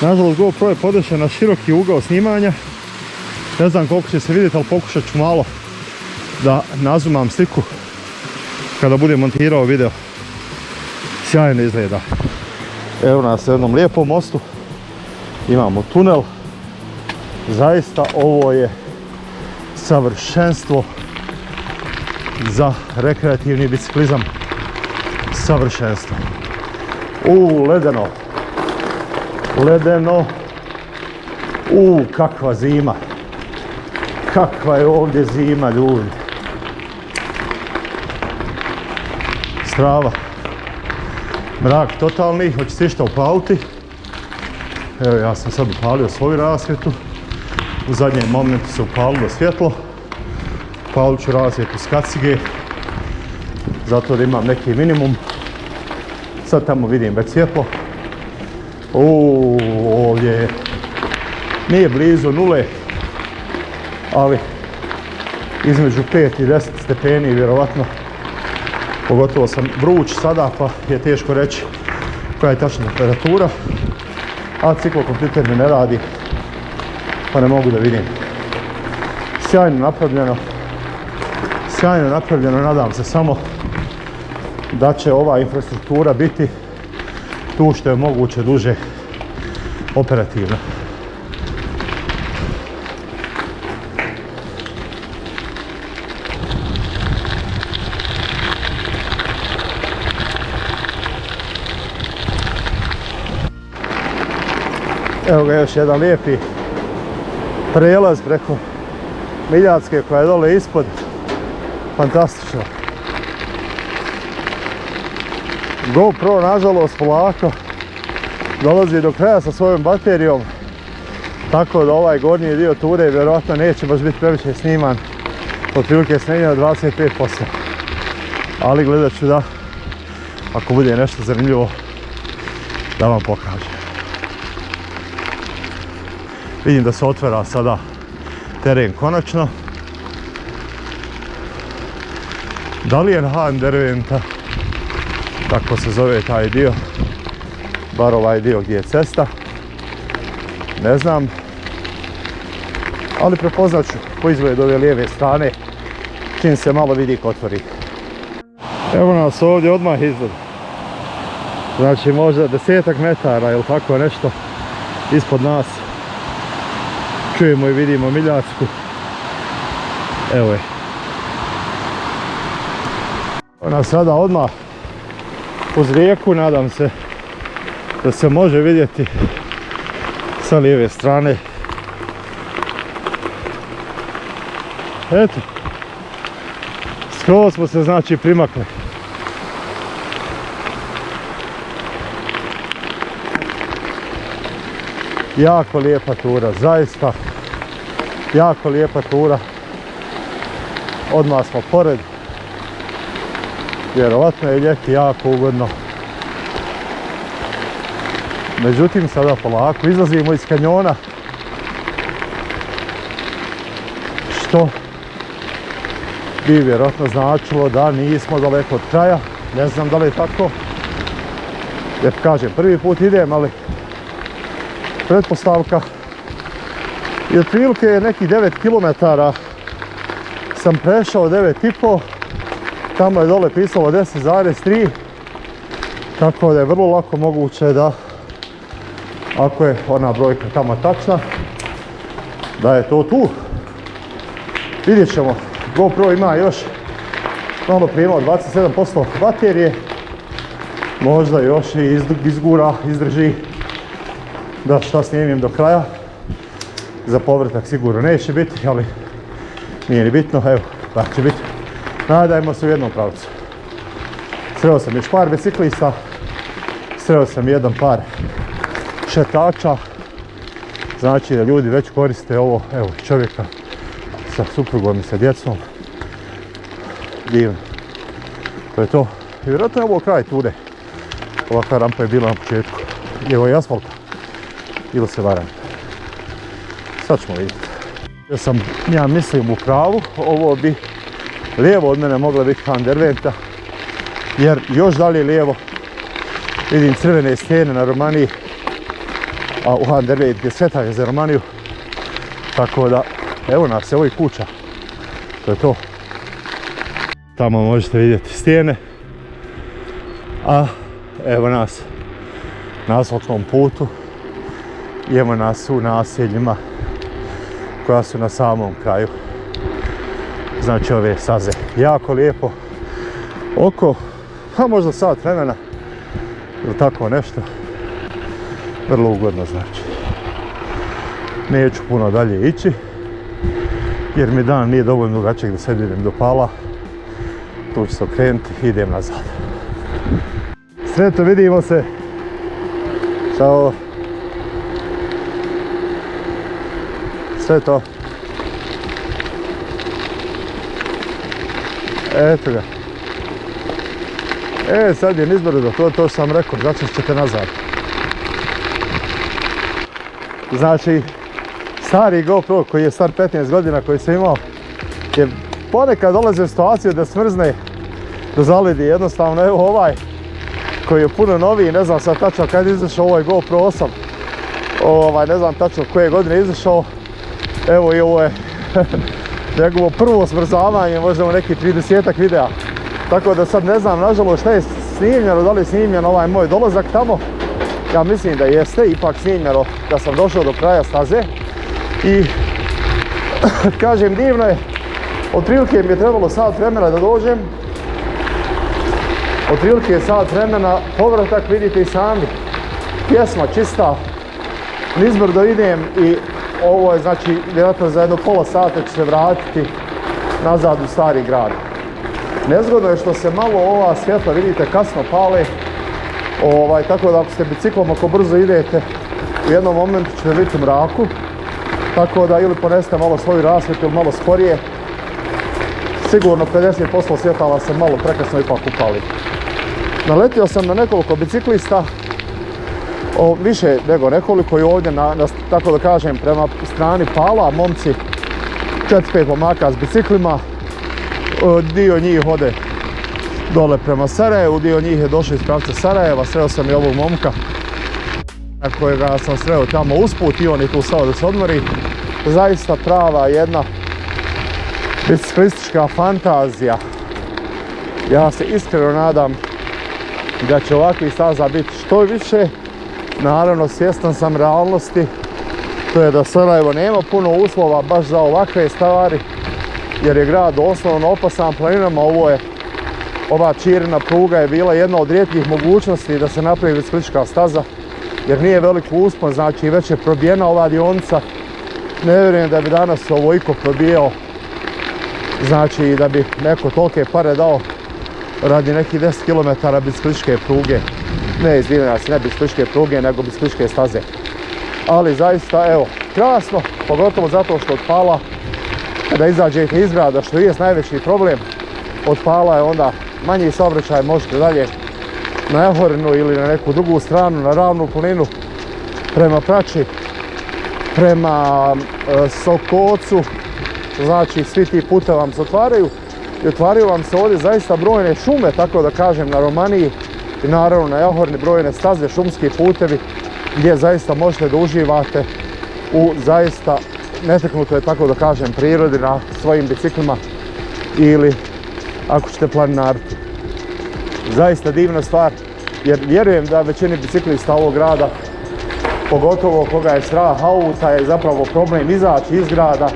Nažalost, GoPro je podešen na široki ugao snimanja, ne znam koliko će se vidjeti, ali pokušat ću malo da nazumam sliku kada budem montirao video. Sjajno izgleda. Evo nas na jednom lijepom mostu. Imamo tunel. Zaista ovo je savršenstvo za rekreativni biciklizam. Savršenstvo. Ledeno. Ledeno. Kakva zima. Kakva je ovdje zima, ljudi. Strava. Mrak totalni, hoće se išta upaliti. Evo, ja sam sad upalio svoju rasvjetu. U zadnjem momentu se upalilo svjetlo. Upalit ću rasvjetu s kacige. Zato da imam neki minimum. Sad tamo vidim već svjetlo. Ovdje je. Nije blizu nule, ali između 5 i 10 stepeni vjerovatno. Pogotovo sam vruć sada, pa je teško reći koja je tačna temperatura. A ciklokompjuter mi ne radi, pa ne mogu da vidim. Sjajno napravljeno. Sjajno napravljeno, nadam se samo da će ova infrastruktura biti tu što je moguće duže operativna. Evo ga još jedan lijepi prijelaz preko Miljacke koja je dole ispod. Fantastično. GoPro nažalost polako dolazi do kraja sa svojom baterijom. Tako da ovaj gornji dio ture vjerojatno neće baš biti previše sniman. Otprilike snimljeno 25%. Ali gledat ću da ako bude nešto zanimljivo da vam pokažem. Vidim da se otvara sada teren konačno. Da li je Han Derventa, tako se zove taj dio, bar ovaj dio gdje je cesta, ne znam, ali prepoznat ću po izgledu ove lijeve strane čim se malo vidi ko otvori. Evo nas ovdje odmah iznad, znači možda 10 metara ili tako nešto ispod nas. Čujemo i vidimo Miljacku. Evo je. Ona sada odmah uz rijeku, nadam se da se može vidjeti sa lijeve strane. Eto. Skoro smo se znači primakli. Jako lijepa tura, zaista jako lijepa tura. Odmah smo pored. Vjerovatno je ljeti jako ugodno. Međutim, sada polako izlazimo iz kanjona. Što bi vjerojatno značilo da nismo daleko od kraja. Ne znam da li je tako. Jer kažem, prvi put idem, ali pretpostavka i otprilike nekih 9 km sam prešao, 9,5, tamo je dole pisalo 10,3, tako da je vrlo lako moguće da, ako je ona brojka tamo tačna, da je to tu. Vidjet ćemo, GoPro ima još malo prije imao 27% baterije, možda još i izgura, izdrži da šta snimim do kraja. Za povrtak sigurno neće biti, ali nije ni bitno, evo, da će biti. Nadajmo se u jednom pravcu. Sreo sam još par biciklista, sreo sam jedan par šetača, znači da ljudi već koriste ovo, evo, čovjeka sa suprugom i sa djecom. Divno. To je to. I vjerojatno je ovo kraj ture. Ovakva rampa je bila na početku. Evo je asfalta. Ili se varam. Sad ćemo vidjeti. Ja mislim u pravu, ovo bi lijevo od mene mogla biti Han Derventa, jer još dalje lijevo vidim crvene stijene na Romaniji, a u Han Derventi je svetanje za Romaniju, tako da evo nas, evo i kuća, to je to. Tamo možete vidjeti stijene, a evo nas na asfaltnom putu, evo nas u naseljima koja su na samom kraju, znači ove staze. Jako lijepo, oko, a možda sat vremena ili tako nešto, vrlo ugodno znači. Neću puno dalje ići, jer mi dan nije dovoljno dugačak da sad idem do Pala. Tu ću se okrenuti i idem nazad. Sretno, vidimo se. Ćao. Sve to. Eto ga. Sad je nizbrdo, to sam rekao, znači ćete nazad. Znači, stari GoPro koji je star 15 godina, koji sam imao, je ponekad dolazi u situaciju da smrzne, da zaledi. Jednostavno, evo ovaj koji je puno noviji, ne znam sad tačno kad je izašao ovaj GoPro 8, ne znam tačno koje godine je izašao, evo i ovo je njegovo prvo smrzavanje, možemo neki 30-ak videa. Tako da sad ne znam nažalost šta je snimljeno, da li je snimljen ovaj moj dolazak tamo. Ja mislim da jeste ipak snimljeno da sam došao do kraja staze. I kažem, divno je, otprilike mi je trebalo sat vremena da dođem. Otprilike sat vremena, povratak vidite i sami. Pjesma čista, nizbrdo idem i ovo je znači vjerojatno za jedno pola sata ću se vratiti nazad u stari grad. Nezgodno je što se malo ova svjetla vidite kasno pale, tako da ako ste biciklom, ako brzo idete, u jednom momentu ćete biti u mraku. Tako da ili ponesete malo svoju rasvjetu ili malo sporije. Sigurno 50% svjetala se malo prekasno ipak upali. Naletio sam na nekoliko biciklista, više nego nekoliko i ovdje tako da kažem prema strani Pala, momci 4-5 momaka s biciklima. Dio njih ode dole prema Sarajevu, dio njih je došao iz pravca Sarajeva. Sreo sam i ovog momka na kojega sam sreo tamo usput i on je tu stao da se odmori. Zaista prava jedna biciklistička fantazija. Ja se iskreno nadam da će ovakvih staza biti što više. Naravno, svjestan sam realnosti, to je da Sarajevo nema puno uslova baš za ovakve stvari, jer je grad doslovno opasan planinama. Ova čirina pruga je bila jedna od rijetkih mogućnosti da se napravi biciklistička staza, jer nije velik uspon, znači već je probijena ova dionica. Ne vjerujem da bi danas ovoliko probijao, znači da bi neko tolike pare dao radi nekih 10 km biciklističke pruge. Ne, izvinjam se, ne biciklističke pruge, nego biciklističke staze. Ali zaista, evo, krasno, pogotovo zato što od Pala, kada izađete iz grada, što je najveći problem, od Pala je onda manji saobraćaj, možete dalje na Jahorinu ili na neku drugu stranu, na ravnu planinu, prema Prači, prema Sokocu, znači svi ti putevi vam se otvaraju i otvaraju vam se ovdje zaista brojne šume, tako da kažem, na Romaniji i naravno na Jahorini brojne staze, šumski putevi gdje zaista možete da uživate u zaista netaknutoj, tako da kažem, prirodi na svojim biciklima ili ako ćete planinariti. Zaista divna stvar, jer vjerujem da većini biciklista ovog grada, pogotovo koga je strah auta, je zapravo problem izaći iz grada,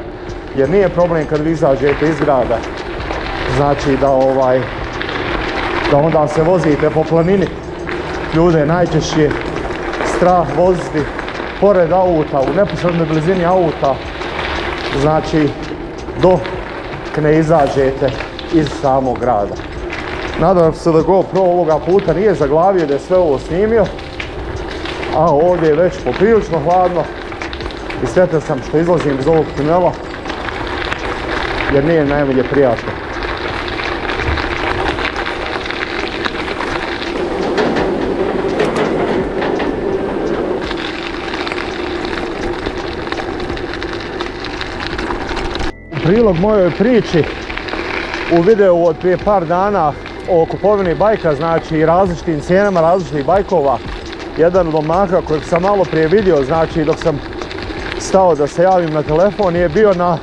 jer nije problem kad vi izađete iz grada, znači da onda se vozite po planini. Ljude najčešće strah voziti pored auta, u neposrednoj blizini auta, znači dok ne izađete iz samog grada. Nadam se da GoPro ovoga puta nije zaglavio, da je sve ovo snimio, a ovdje je već poprilično hladno i sretan sam što izlazim iz ovog tunela, jer nije najmanje prijatno. U prilog mojoj priči u videu od prije par dana o kupovini bajka, znači i različitim cijenama različitih bajkova, jedan od momaka kojeg sam malo prije vidio, znači dok sam stao da se javim na telefon, je bio na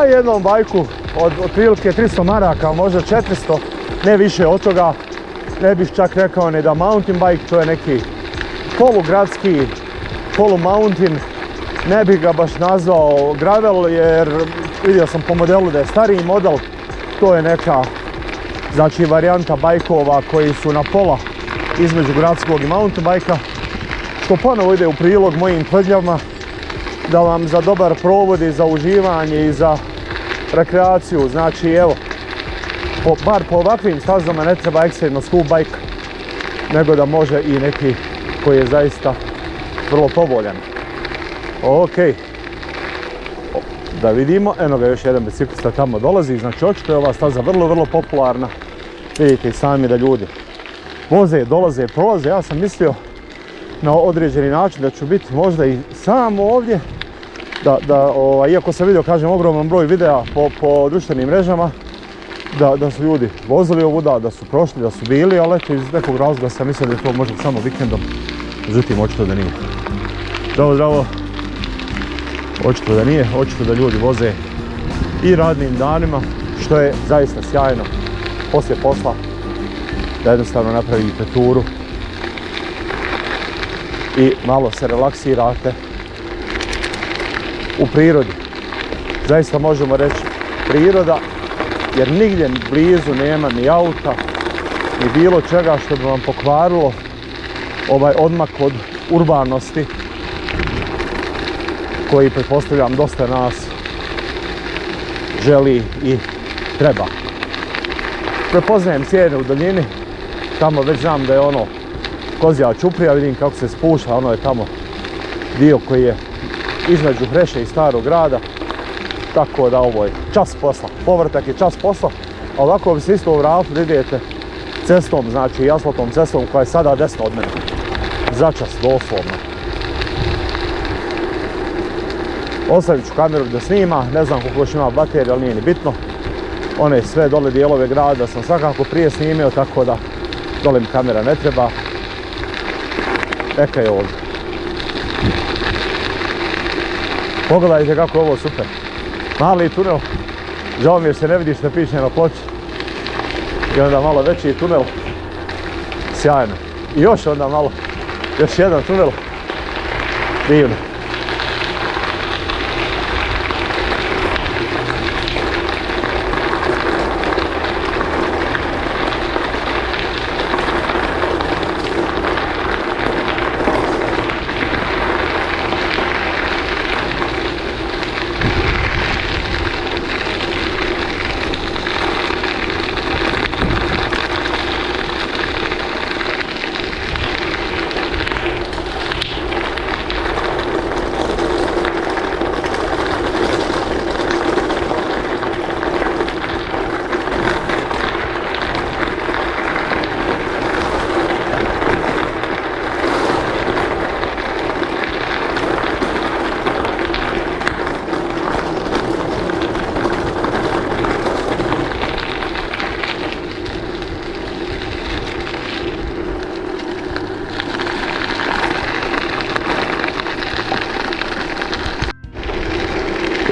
jednom bajku od otprilike 300 maraka, možda 400, ne više od toga. ne bih čak rekao ni da mountain bike, to je neki polugradski, polu-mountain, ne bih ga baš nazvao gravel jer vidio sam po modelu da je stariji model, to je neka znači varijanta bajkova koji su na pola između gradskog i mountain bajka, što ponovo ide u prilog mojim tvrdnjama da vam za dobar provod i za uživanje i za rekreaciju, znači evo, bar po ovakvim stazama ne treba ekstremno skup bajk, nego da može i neki koji je zaista vrlo povoljan. Ok, da vidimo, eno ga još jedan biciklista tamo dolazi, znači očito je ova staza vrlo popularna, vidite i sami da ljudi voze, dolaze, prolaze, ja sam mislio na određeni način da ću biti možda i sam ovdje, iako sam vidio, kažem, ogroman broj videa po društvenim mrežama, da su ljudi vozili ovuda, da su prošli, da su bili, ali eto iz nekog razloga sam mislio da je to možda samo vikendom, međutim očito da nije. Zdravo, očito da nije, očito da ljudi voze i radnim danima, što je zaista sjajno, poslije posla, da jednostavno napravite turu i malo se relaksirate u prirodi. Zaista možemo reći priroda, jer nigdje blizu nema ni auta, ni bilo čega što bi vam pokvarilo ovaj odmak od urbanosti koji, pretpostavljam, dosta nas želi i treba. Prepoznajem cijene u daljini, tamo već znam da je ono Kozja Ćuprija, vidim kako se spušta, ono je tamo dio koji je između Hreše i Starog grada, tako da ovo je čas posla, povrtak je čas posla, a ovako bi se isto vratili da idete cestom, znači asfaltnom cestom koja je sada desno od mene, začas, doslovno. Ostavit ću kameru da snima, ne znam koliko još ima baterija, ali nije ni bitno. One sve dole dijelove grada sam svakako prije snimio, tako da dole mi kamera ne treba. Neka je ovdje. Pogledajte kako je ovo super. Mali tunel, žao mi je što se ne vidi što piše na ploči. I onda malo veći tunel, sjajno. I još onda malo, još jedan tunel, divno.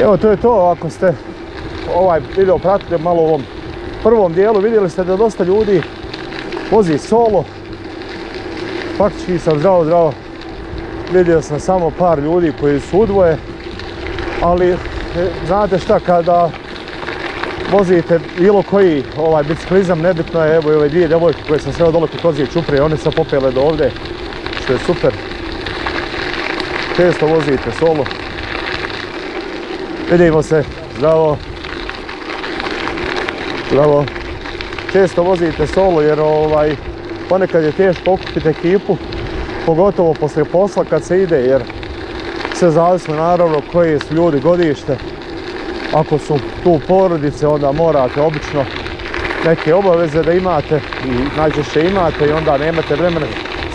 Evo, to je to. Ako ste ovaj video pratili malo u ovom prvom dijelu, vidjeli ste da dosta ljudi vozi solo. Faktički sam zdravo. Vidio sam samo par ljudi koji su udvoje, ali znate šta, kada vozite bilo koji biciklizam, nebitno je, evo i ove dvije djevojke koje sam sreo dole kod Kozije Ćuprije, one se popele do ovdje, što je super. Često vozite solo. Vidimo se, zdravo. Često vozite solo jer ponekad je teško okupiti ekipu, pogotovo poslije posla kad se ide, jer sve zavisno naravno koji su ljudi, godište. Ako su tu porodice, onda morate obično neke obaveze da imate i najčešće imate i onda nemate vremena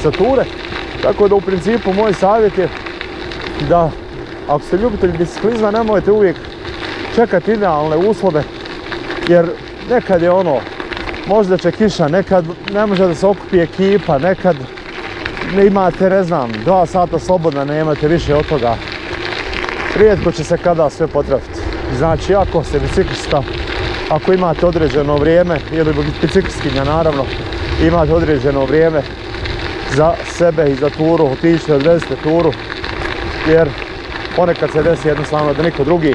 za ture. Tako da u principu moj savjet je da ako ste ljubitelj biciklizma, nemojte uvijek čekati idealne uslove, jer nekad je možda će kiša, nekad ne može da se okupi ekipa, nekad ne imate, ne znam, 2 sata slobodna, nemate više od toga. Rijetko će se kada sve potrafiti. Znači, ako ste biciklista, ako imate određeno vrijeme, ili biciklistkinja naravno, imate određeno vrijeme za sebe i za turu, otiđite, odvezite turu, jer ponekad se desi jednostavno da niko drugi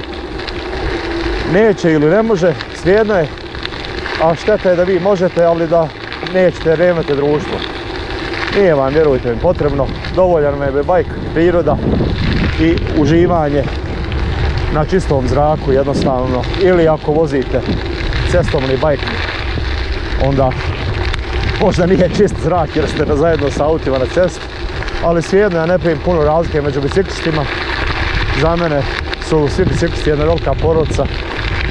neće ili ne može, svejedno je, a šteta je da vi možete, ali da nećete jer nemate društvo. Nije vam, vjerujte mi, potrebno, dovoljan vam je bajk, priroda i uživanje na čistom zraku jednostavno, ili ako vozite cestovni bajk, onda možda nije čist zrak jer ste zajedno sa autima na cestu, ali svejedno ja ne primim puno razlike među biciklistima. Za mene su svi biciklisti jedna velika porodica,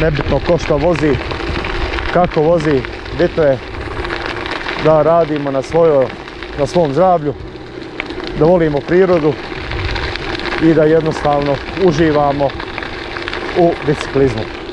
nebitno ko što vozi, kako vozi, bitno je da radimo na svom zdravlju, da volimo prirodu i da jednostavno uživamo u biciklizmu.